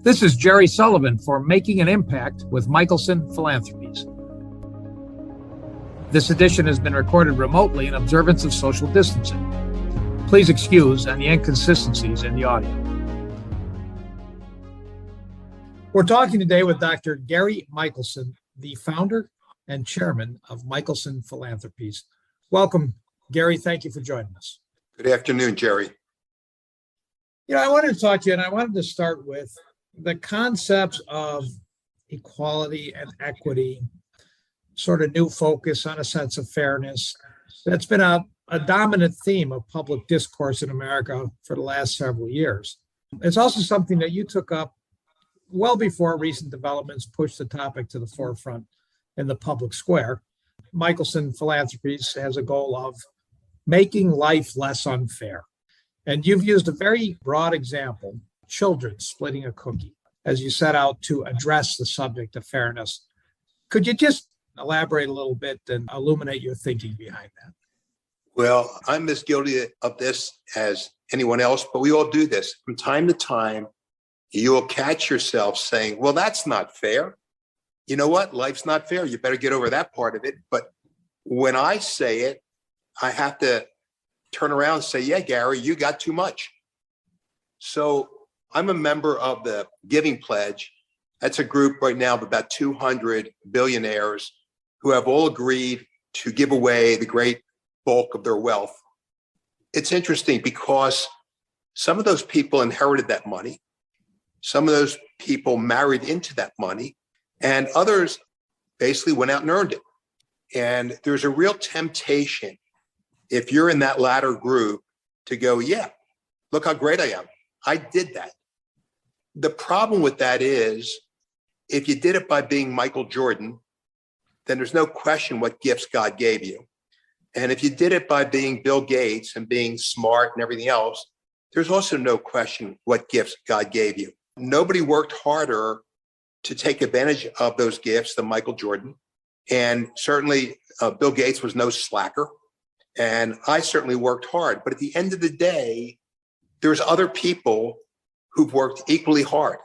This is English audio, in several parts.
This is Jerry Sullivan for Making an Impact with Michelson Philanthropies. This edition has been recorded remotely in observance of social distancing. Please excuse any inconsistencies in the audio. We're talking today with Dr. Gary Michelson, the founder and chairman of Michelson Philanthropies. Welcome, Gary. Thank you for joining us. Good afternoon, Jerry. I wanted to talk to you, and I wanted to start with the concepts of equality and equity, sort of new focus on a sense of fairness. That's been a dominant theme of public discourse in America for the last several years. It's also something that you took up well before recent developments pushed the topic to the forefront in the public square. Michelson Philanthropies has a goal of making life less unfair. And you've used a very broad example, children splitting a cookie, as you set out to address the subject of fairness. Could you just elaborate a little bit and illuminate your thinking behind that? Well, I'm as guilty of this as anyone else, but we all do this. From time to time, you'll catch yourself saying, well, that's not fair. You know what? Life's not fair. You better get over that part of it. But when I say it, I have to turn around and say, yeah, Gary, you got too much. So I'm a member of the Giving Pledge. That's a group right now of about 200 billionaires who have all agreed to give away the great bulk of their wealth. It's interesting because some of those people inherited that money. Some of those people married into that money, and others basically went out and earned it. And there's a real temptation, if you're in that latter group, to go, yeah, look how great I am. I did that. The problem with that is, if you did it by being Michael Jordan, then there's no question what gifts God gave you. And if you did it by being Bill Gates and being smart and everything else, there's also no question what gifts God gave you. Nobody worked harder to take advantage of those gifts than Michael Jordan. And certainly Bill Gates was no slacker. And I certainly worked hard. But at the end of the day, there's other people who've worked equally hard.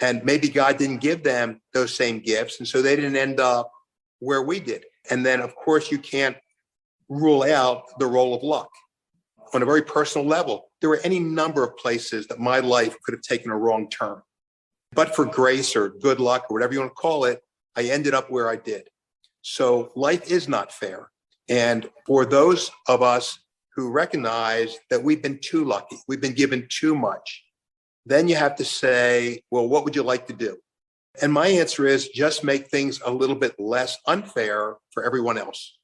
And maybe God didn't give them those same gifts. And so they didn't end up where we did. And then, of course, you can't rule out the role of luck. On a very personal level, there were any number of places that my life could have taken a wrong turn. But for grace or good luck or whatever you want to call it, I ended up where I did. So life is not fair. And for those of us who recognize that we've been too lucky, we've been given too much, then you have to say, well, what would you like to do? And my answer is just make things a little bit less unfair for everyone else.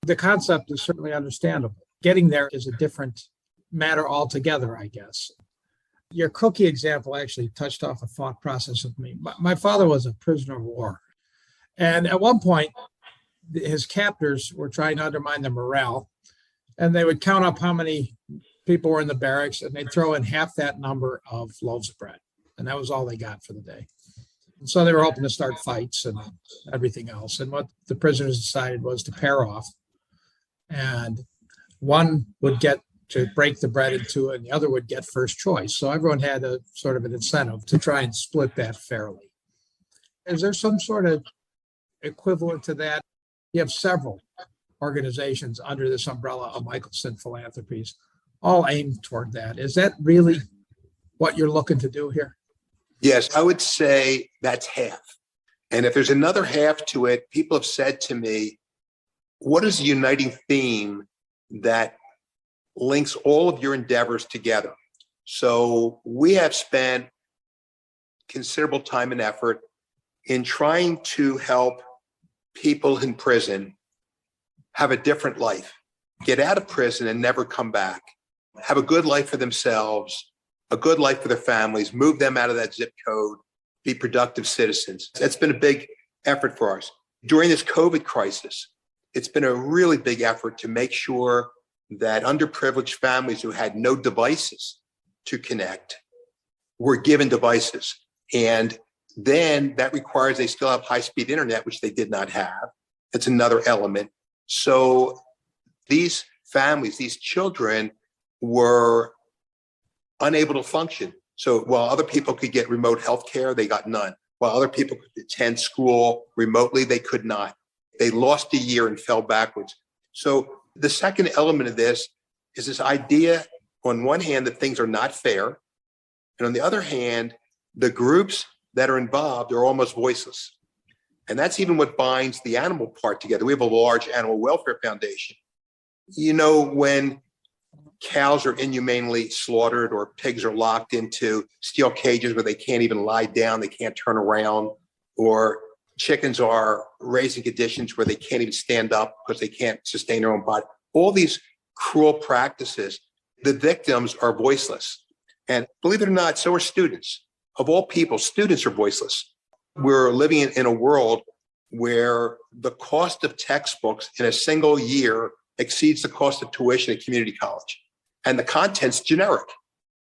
The concept is certainly understandable. Getting there is a different matter altogether, I guess. Your cookie example actually touched off a thought process with me. My father was a prisoner of war. And at one point, his captors were trying to undermine the morale. And they would count up how many people were in the barracks, and they'd throw in half that number of loaves of bread. And that was all they got for the day. And so they were hoping to start fights and everything else. And what the prisoners decided was to pair off. And one would get to break the bread in two, and the other would get first choice. So everyone had a sort of an incentive to try and split that fairly. Is there some sort of equivalent to that? You have several organizations under this umbrella of Michelson Philanthropies, all aimed toward that. Is that really what you're looking to do here? Yes, I would say that's half. And if there's another half to it, people have said to me, what is the uniting theme that links all of your endeavors together? So we have spent considerable time and effort in trying to help people in prison have a different life, get out of prison and never come back, have a good life for themselves, a good life for their families, move them out of that zip code, be productive citizens. That's been a big effort for us. During this COVID crisis, it's been a really big effort to make sure that underprivileged families who had no devices to connect were given devices. And then that requires they still have high-speed internet, which they did not have. That's another element. So these families, these children were unable to function. So while other people could get remote health care, they got none. While other people could attend school remotely, they could not. They lost a year and fell backwards. So the second element of this is this idea, on one hand, that things are not fair. And on the other hand, the groups that are involved are almost voiceless. And that's even what binds the animal part together. We have a large animal welfare foundation. You know, when cows are inhumanely slaughtered or pigs are locked into steel cages where they can't even lie down, they can't turn around, or chickens are raised in conditions where they can't even stand up because they can't sustain their own body. All these cruel practices, the victims are voiceless. And believe it or not, so are students. Of all people, students are voiceless. We're living in a world where the cost of textbooks in a single year exceeds the cost of tuition at community college. And the content's generic.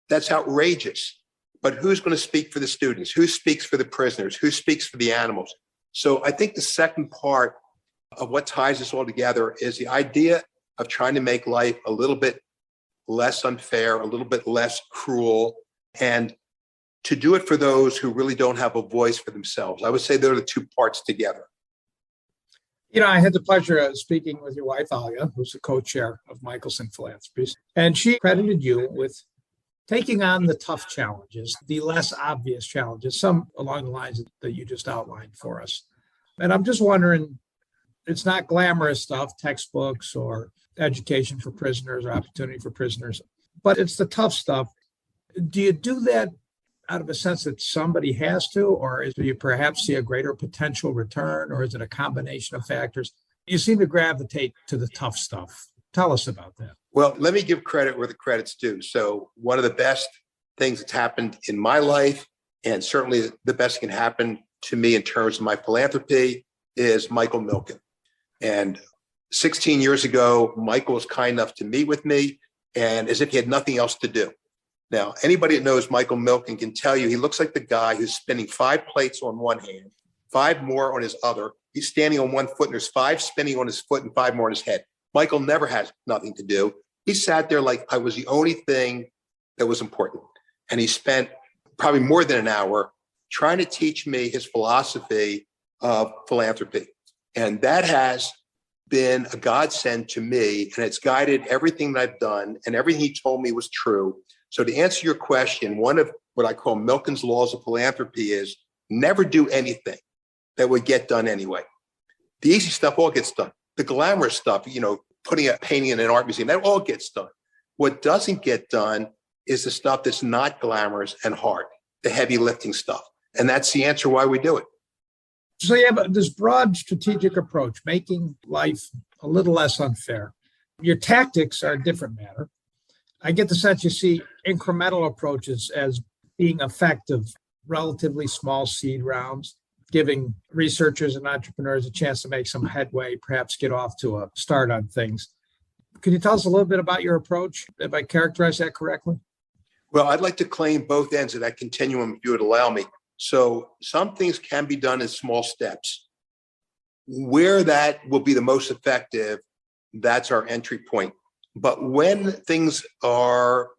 That's outrageous. But who's going to speak for the students? Who speaks for the prisoners? Who speaks for the animals? So I think the second part of what ties us all together is the idea of trying to make life a little bit less unfair, a little bit less cruel, and to do it for those who really don't have a voice for themselves. I would say they're the two parts together. You know, I had the pleasure of speaking with your wife, Alia, who's the co-chair of Michelson Philanthropies, and she credited you with taking on the tough challenges, the less obvious challenges, some along the lines that you just outlined for us. And I'm just wondering, it's not glamorous stuff, textbooks or education for prisoners or opportunity for prisoners, but it's the tough stuff. Do you do that out of a sense that somebody has to, or do you perhaps see a greater potential return, or is it a combination of factors? You seem to gravitate to the tough stuff. Tell us about that. Well, let me give credit where the credit's due. So one of the best things that's happened in my life, and certainly the best can happen to me in terms of my philanthropy, is Michael Milken. And 16 years ago, Michael was kind enough to meet with me, and as if he had nothing else to do. Now, anybody that knows Michael Milken can tell you he looks like the guy who's spinning 5 plates on one hand, 5 more on his other. He's standing on one foot and there's 5 spinning on his foot and 5 more on his head. Michael never has nothing to do. He sat there like I was the only thing that was important. And he spent probably more than an hour trying to teach me his philosophy of philanthropy. And that has been a godsend to me, and it's guided everything that I've done, and everything he told me was true. So to answer your question, one of what I call Milken's laws of philanthropy is never do anything that would get done anyway. The easy stuff all gets done. The glamorous stuff, you know, putting a painting in an art museum, that all gets done. What doesn't get done is the stuff that's not glamorous and hard, the heavy lifting stuff. And that's the answer why we do it. So you have this broad strategic approach, making life a little less unfair. Your tactics are a different matter. I get the sense you see incremental approaches as being effective, relatively small seed rounds, giving researchers and entrepreneurs a chance to make some headway, perhaps get off to a start on things. Can you tell us a little bit about your approach, if I characterize that correctly? Well, I'd like to claim both ends of that continuum, if you would allow me. So some things can be done in small steps. Where that will be the most effective, that's our entry point. But when things are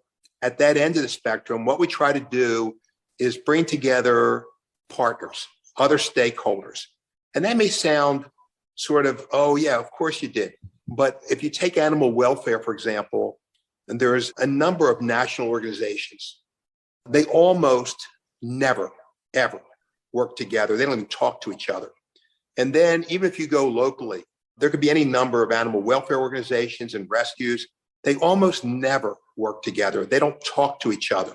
at that end of the spectrum, what we try to do is bring together partners, other stakeholders. And that may sound sort of, oh yeah, of course you did. But if you take animal welfare, for example, and there's a number of national organizations, they almost never, ever work together. They don't even talk to each other. And then even if you go locally, there could be any number of animal welfare organizations and rescues. They almost never work together. They don't talk to each other.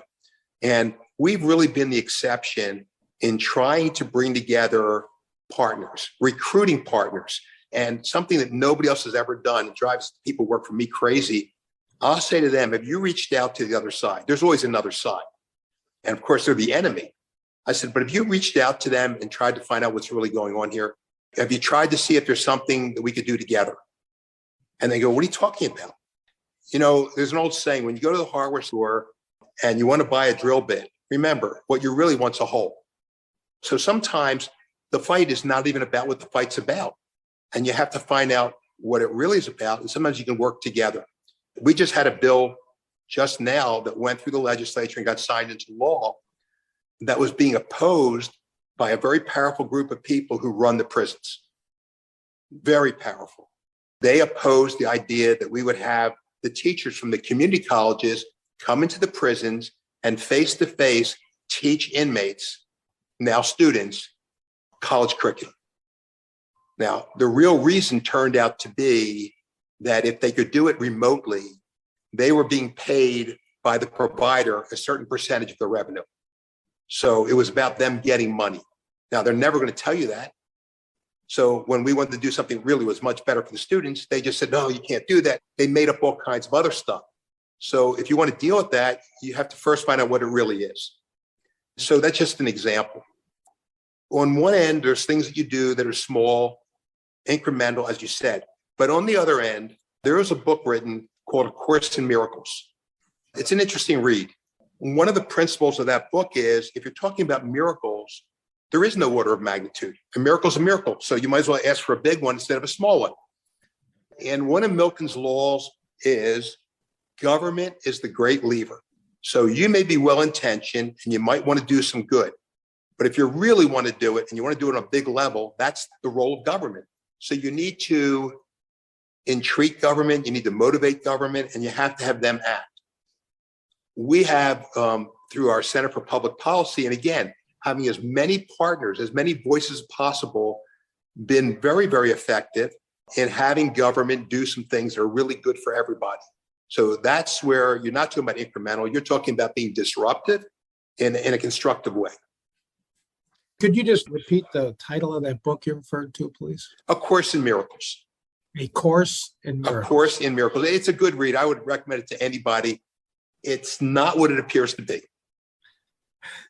And we've really been the exception in trying to bring together partners, recruiting partners, and something that nobody else has ever done. It drives people who work for me crazy. I'll say to them, have you reached out to the other side? There's always another side. And of course, they're the enemy. I said, but have you reached out to them and tried to find out what's really going on here? Have you tried to see if there's something that we could do together? And they go, what are you talking about? You know, there's an old saying, when you go to the hardware store and you want to buy a drill bit, remember, what you really want's a hole. So sometimes the fight is not even about what the fight's about. And you have to find out what it really is about. And sometimes you can work together. We just had a bill just now that went through the legislature and got signed into law that was being opposed by a very powerful group of people who run the prisons. Very powerful. They opposed the idea that we would have the teachers from the community colleges come into the prisons and face-to-face teach inmates, now students, college curriculum. Now, the real reason turned out to be that if they could do it remotely, they were being paid by the provider a certain percentage of the revenue. So it was about them getting money. Now, they're never going to tell you that. So when we wanted to do something really was much better for the students, they just said, no, you can't do that. They made up all kinds of other stuff. So if you want to deal with that, you have to first find out what it really is. So that's just an example. On one end, there's things that you do that are small, incremental, as you said. But on the other end, there is a book written called A Course in Miracles. It's an interesting read. One of the principles of that book is if you're talking about miracles, there is no order of magnitude. A miracle is a miracle. So you might as well ask for a big one instead of a small one. And one of Milton's laws is government is the great lever. So you may be well-intentioned and you might want to do some good. But if you really want to do it and you want to do it on a big level, that's the role of government. So you need to entreat government, you need to motivate government, and you have to have them act. We have, through our Center for Public Policy, and again, having as many partners, as many voices as possible, been very, very effective in having government do some things that are really good for everybody. So that's where you're not talking about incremental, you're talking about being disruptive in a constructive way. Could you just repeat the title of that book you referred to, please? A Course in Miracles. A Course in Miracles. A Course in Miracles. It's a good read. I would recommend it to anybody. It's not what it appears to be.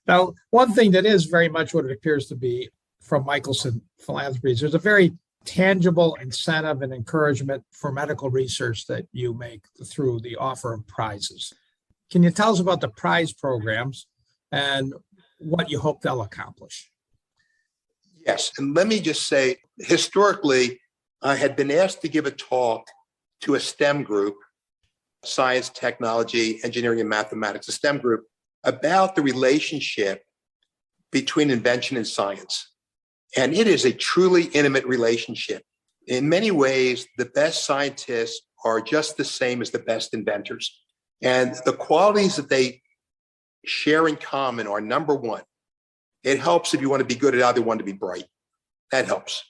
Now, one thing that is very much what it appears to be from Michelson Philanthropies, there's a very tangible incentive and encouragement for medical research that you make through the offer of prizes. Can you tell us about the prize programs and what you hope they'll accomplish? Yes, and let me just say, historically, I had been asked to give a talk to a STEM group, science, technology, engineering, and mathematics, a STEM group, about the relationship between invention and science. And it is a truly intimate relationship. In many ways, the best scientists are just the same as the best inventors. And the qualities that they share in common are number one. It helps if you want to be good at either one to be bright. That helps.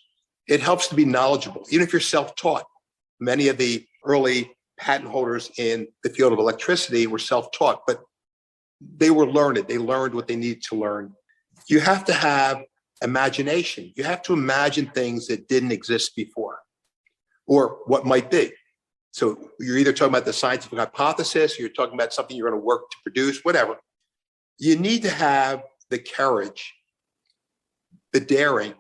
It helps to be knowledgeable, even if you're self-taught. Many of the early patent holders in the field of electricity were self-taught, but they were learned. They learned what they needed to learn. You have to have imagination. You have to imagine things that didn't exist before or what might be. So you're either talking about the scientific hypothesis, or you're talking about something you're going to work to produce, whatever. You need to have the courage, the daring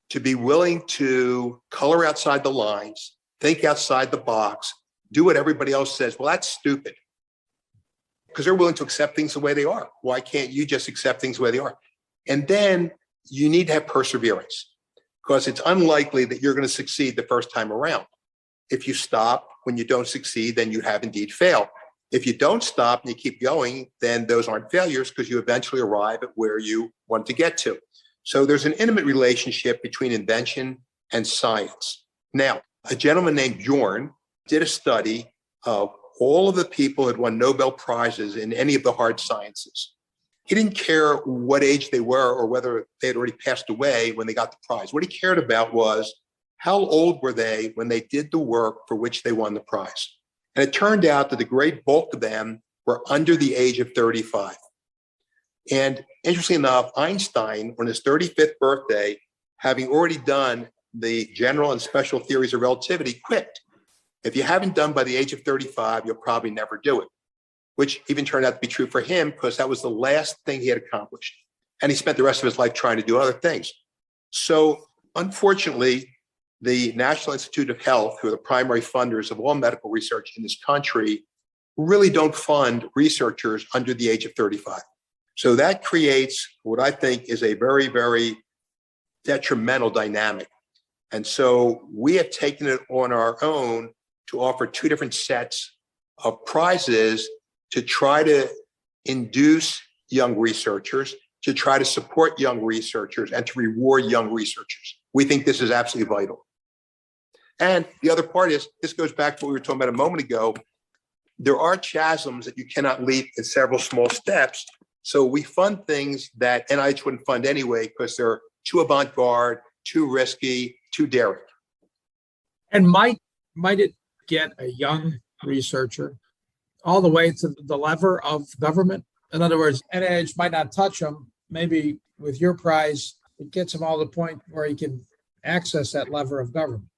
to be willing to color outside the lines, think outside the box, do what everybody else says. Well, that's stupid. Because they're willing to accept things the way they are. Why can't you just accept things the way they are? And then you need to have perseverance, because it's unlikely that you're going to succeed the first time around. If you stop when you don't succeed, then you have indeed failed. If you don't stop and you keep going, then those aren't failures, because you eventually arrive at where you want to get to. So there's an intimate relationship between invention and science. Now, a gentleman named Bjorn did a study of all of the people who had won Nobel Prizes in any of the hard sciences. He didn't care what age they were or whether they had already passed away when they got the prize. What he cared about was how old were they when they did the work for which they won the prize. And it turned out that the great bulk of them were under the age of 35. And interestingly enough, Einstein, on his 35th birthday, having already done the general and special theories of relativity, quit. If you haven't done by the age of 35, you'll probably never do it, which even turned out to be true for him, because that was the last thing he had accomplished. And he spent the rest of his life trying to do other things. So unfortunately, the National Institute of Health, who are the primary funders of all medical research in this country, really don't fund researchers under the age of 35. So that creates what I think is a very, very detrimental dynamic. And so we have taken it on our own to offer two different sets of prizes to try to induce young researchers, to try to support young researchers, and to reward young researchers. We think this is absolutely vital. And the other part is, this goes back to what we were talking about a moment ago. There are chasms that you cannot leap in several small steps. So we fund things that NIH wouldn't fund anyway because they're too avant-garde, too risky, too daring. And might it get a young researcher all the way to the lever of government? In other words, NIH might not touch them. Maybe with your prize, it gets him all to the point where he can access that lever of government.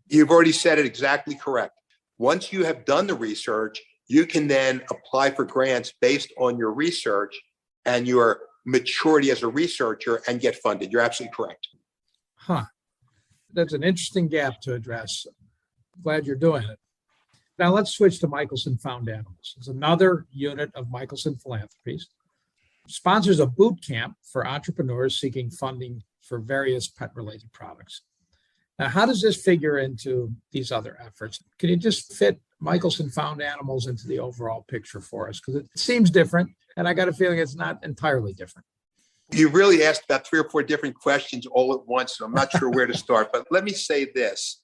You've already said it exactly correct. Once you have done the research, you can then apply for grants based on your research and your maturity as a researcher and get funded. You're absolutely correct. That's an interesting gap to address. Glad you're doing it. Now let's switch to Michelson Found Animals. It's another unit of Michelson Philanthropies. Sponsors a boot camp for entrepreneurs seeking funding for various pet-related products. Now, how does this figure into these other efforts? Can you just fit Michelson Found Animals into the overall picture for us? Because it seems different, and I got a feeling it's not entirely different. You really asked about 3 or 4 different questions all at once, and I'm not sure where to start. But let me say this.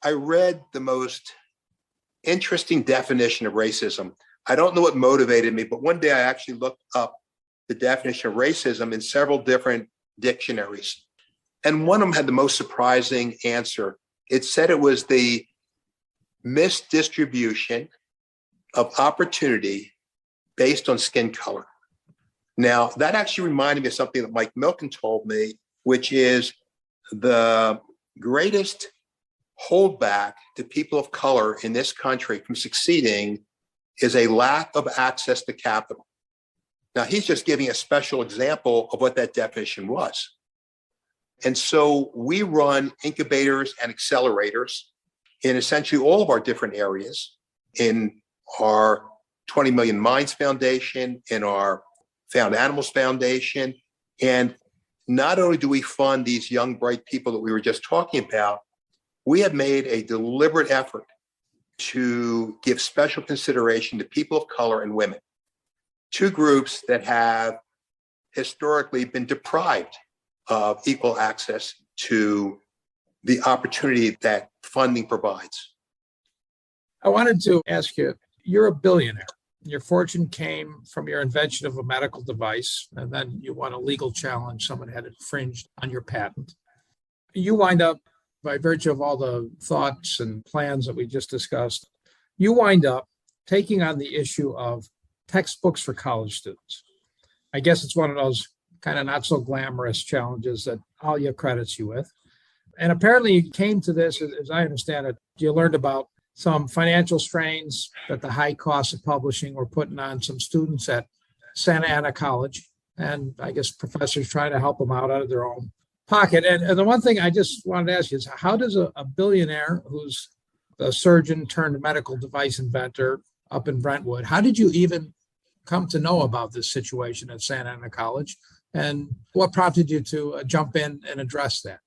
I read the most interesting definition of racism. I don't know what motivated me, but one day I actually looked up the definition of racism in several different dictionaries. And one of them had the most surprising answer. It said it was the misdistribution of opportunity based on skin color. Now, that actually reminded me of something that Mike Milken told me, which is the greatest holdback to people of color in this country from succeeding is a lack of access to capital. Now, he's just giving a special example of what that definition was. And so we run incubators and accelerators in essentially all of our different areas, in our 20 Million Minds Foundation, in our Found Animals Foundation. And not only do we fund these young, bright people that we were just talking about, we have made a deliberate effort to give special consideration to people of color and women, 2 groups that have historically been deprived of equal access to the opportunity that funding provides. I wanted to ask you, you're a billionaire. Your fortune came from your invention of a medical device, and then you won a legal challenge. Someone had infringed on your patent. You wind up, by virtue of all the thoughts and plans that we just discussed, you wind up taking on the issue of textbooks for college students. I guess it's one of those kind of not so glamorous challenges that Alia credits you with. And apparently you came to this, as I understand it, you learned about some financial strains that the high costs of publishing were putting on some students at Santa Ana College. And I guess professors trying to help them out of their own pocket. And the one thing I just wanted to ask you is, how does a billionaire who's a surgeon turned medical device inventor up in Brentwood, how did you even come to know about this situation at Santa Ana College? And what prompted you to jump in and address that?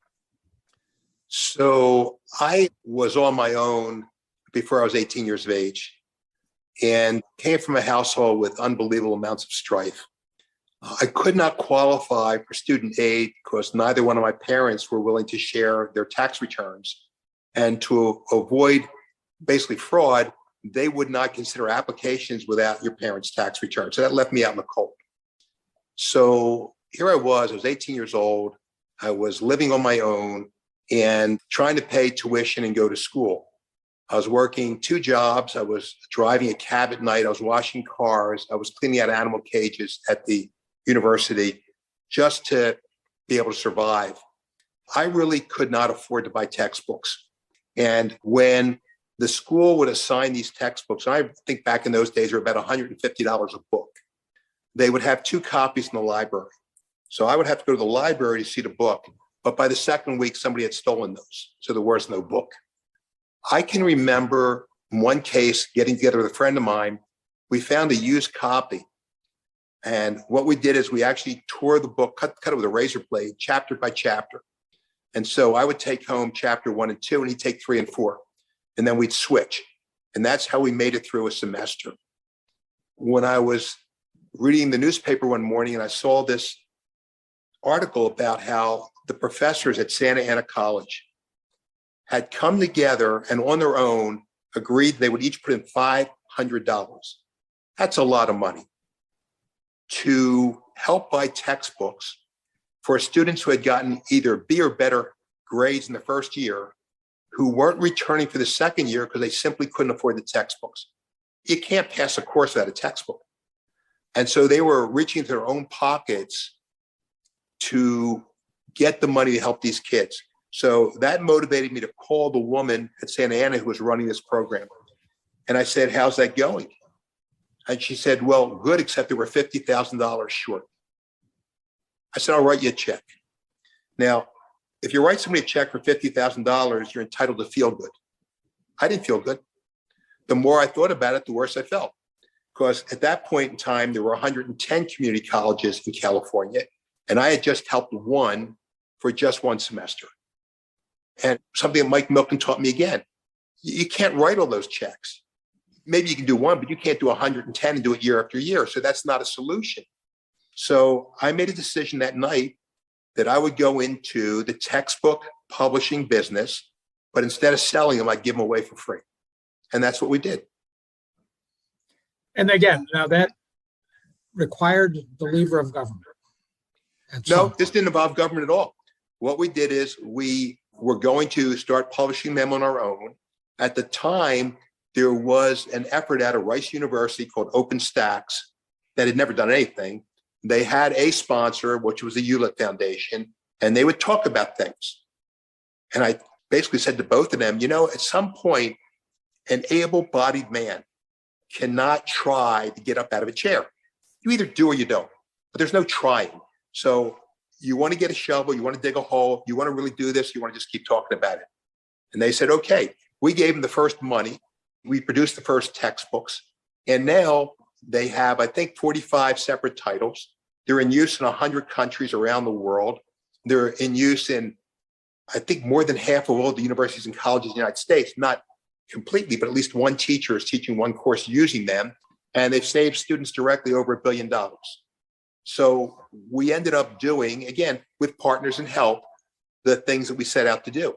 So I was on my own before I was 18 years of age and came from a household with unbelievable amounts of strife. I could not qualify for student aid because neither one of my parents were willing to share their tax returns. And to avoid basically fraud, they would not consider applications without your parents' tax return. So that left me out in the cold. So here I was 18 years old. I was living on my own and trying to pay tuition and go to school. I was working 2 jobs. I was driving a cab at night. I was washing cars. I was cleaning out animal cages at the university just to be able to survive. I really could not afford to buy textbooks. And when the school would assign these textbooks, I think back in those days, they were about $150 a book. They would have 2 copies in the library. So I would have to go to the library to see the book. But by the second week, somebody had stolen those. So there was no book. I can remember one case getting together with a friend of mine. We found a used copy. And what we did is we actually tore the book, cut it with a razor blade, chapter by chapter. And so I would take home chapter 1 and 2, and he'd take 3 and 4. And then we'd switch. And that's how we made it through a semester. when I was reading the newspaper one morning and I saw this article about how the professors at Santa Ana College had come together and on their own agreed they would each put in $500. That's a lot of money to help buy textbooks for students who had gotten either B or better grades in the first year, who weren't returning for the second year because they simply couldn't afford the textbooks. You can't pass a course without a textbook. And so they were reaching into their own pockets to get the money to help these kids. So that motivated me to call the woman at Santa Ana who was running this program. And I said, how's that going? And she said, well, good, except they were $50,000 short. I said, I'll write you a check. Now, if you write somebody a check for $50,000, you're entitled to feel good. I didn't feel good. The more I thought about it, the worse I felt. Because at that point in time, there were 110 community colleges in California, and I had just helped one for just one semester. And something that Mike Milken taught me again, you can't write all those checks. Maybe you can do one, but you can't do 110 and do it year after year. So that's not a solution. So I made a decision that night that I would go into the textbook publishing business, but instead of selling them, I'd give them away for free. And that's what we did. And again, now that required the lever of government. No, this didn't involve government at all. What we did is we were going to start publishing them on our own. At the time, there was an effort at Rice University called OpenStax that had never done anything. They had a sponsor, which was the Hewlett Foundation, and they would talk about things. And I basically said to both of them, you know, at some point, an able-bodied man cannot try to get up out of a chair. You either do or you don't, but there's no trying. So you want to get a shovel, you want to dig a hole, you want to really do this, you want to just keep talking about it. And they said, okay. We gave them the first money. We produced the first textbooks. And now they have, I think, 45 separate titles. They're in use in 100 countries around the world. They're in use in, I think, more than half of all the universities and colleges in the United States, not completely, but at least one teacher is teaching one course using them. And they've saved students directly over $1 billion. So we ended up doing, again, with partners and help, the things that we set out to do.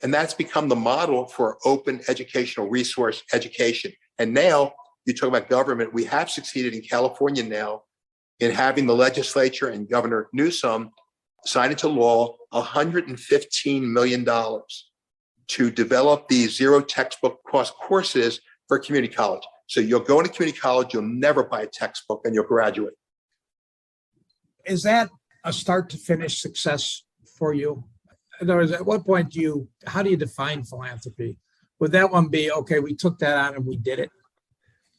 And that's become the model for open educational resource education. And now you talk about government, we have succeeded in California now in having the legislature and Governor Newsom sign into law $115 million to develop these zero textbook cost courses for community college. So you'll go into community college, you'll never buy a textbook, and you'll graduate. Is that a start to finish success for you? In other words, at what point how do you define philanthropy? Would that one be, okay, we took that on and we did it?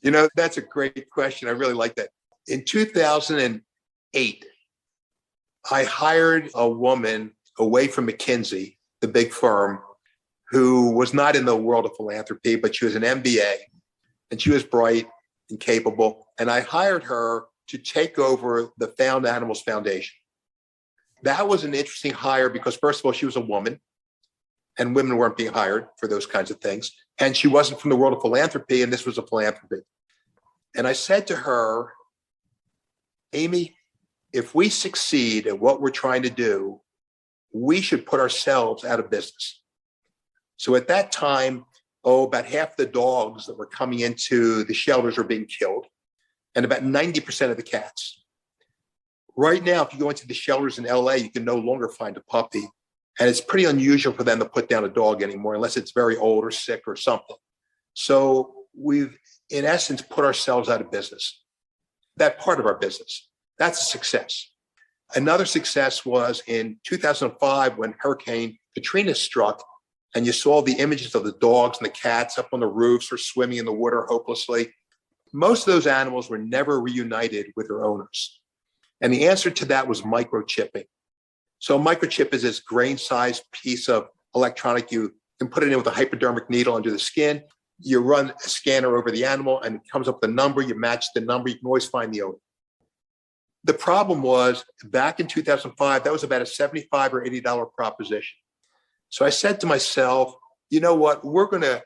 You know, that's a great question. I really like that. In 2008, I hired a woman away from McKinsey, the big firm, who was not in the world of philanthropy, but she was an MBA and she was bright and capable. And I hired her to take over the Found Animals Foundation. That was an interesting hire because, first of all, she was a woman and women weren't being hired for those kinds of things. And she wasn't from the world of philanthropy, and this was a philanthropy. And I said to her, Amy, if we succeed at what we're trying to do, we should put ourselves out of business. So at that time, about half the dogs that were coming into the shelters were being killed, and about 90% of the cats. Right now, if you go into the shelters in LA, you can no longer find a puppy. And it's pretty unusual for them to put down a dog anymore, unless it's very old or sick or something. So we've, in essence, put ourselves out of business. That part of our business, that's a success. Another success was in 2005 when Hurricane Katrina struck, and you saw the images of the dogs and the cats up on the roofs or swimming in the water hopelessly. Most of those animals were never reunited with their owners. And the answer to that was microchipping. So a microchip is this grain-sized piece of electronic. You can put it in with a hypodermic needle under the skin. You run a scanner over the animal and it comes up with a number. You match the number. You can always find the owner. The problem was back in 2005, that was about a $75 or $80 proposition. So I said to myself, you know what? We're going to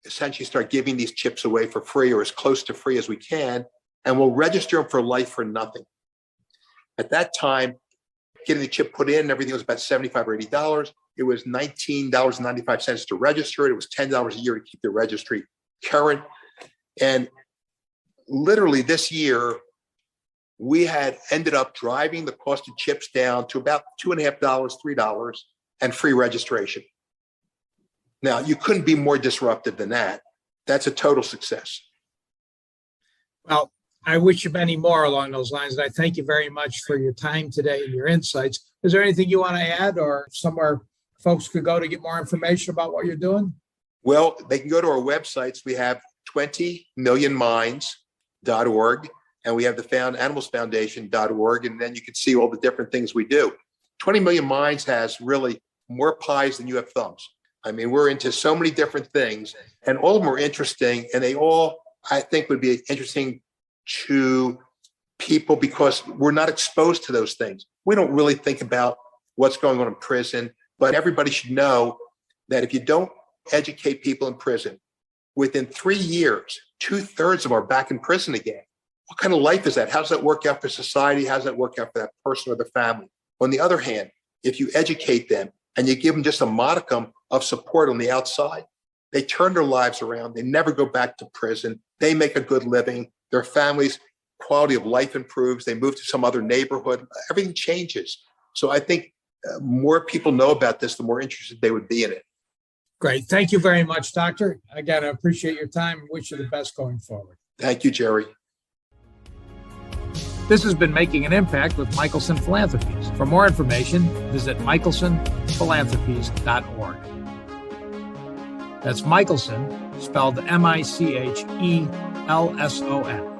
essentially start giving these chips away for free or as close to free as we can, and we'll register them for life for nothing. At that time, getting the chip put in, everything was about $75 or $80. It was $19.95 to register it. It was $10 a year to keep the registry current. And literally this year, we had ended up driving the cost of chips down to about $2.50, $3, and free registration. Now, you couldn't be more disruptive than that. That's a total success. Well, I wish you many more along those lines. And I thank you very much for your time today and your insights. Is there anything you want to add or somewhere folks could go to get more information about what you're doing? Well, they can go to our websites. We have 20millionminds.org and we have the animalsfoundation.org. And then you can see all the different things we do. 20 Million Minds has really more pies than you have thumbs. I mean, we're into so many different things and all of them are interesting. And they all, I think, would be interesting to people because we're not exposed to those things. We don't really think about what's going on in prison, but everybody should know that if you don't educate people in prison, within 3 years, 2/3 of them are back in prison again. What kind of life is that? How does that work out for society? How does that work out for that person or the family? On the other hand, if you educate them and you give them just a modicum of support on the outside, they turn their lives around. They never go back to prison. They make a good living. Their families' quality of life improves. They move to some other neighborhood. Everything changes. So I think more people know about this, the more interested they would be in it. Great. Thank you very much, Doctor. Again, I appreciate your time. Wish you the best going forward. Thank you, Jerry. This has been Making an Impact with Michelson Philanthropies. For more information, visit MichelsonPhilanthropies.org. That's Michelson, spelled Michelson.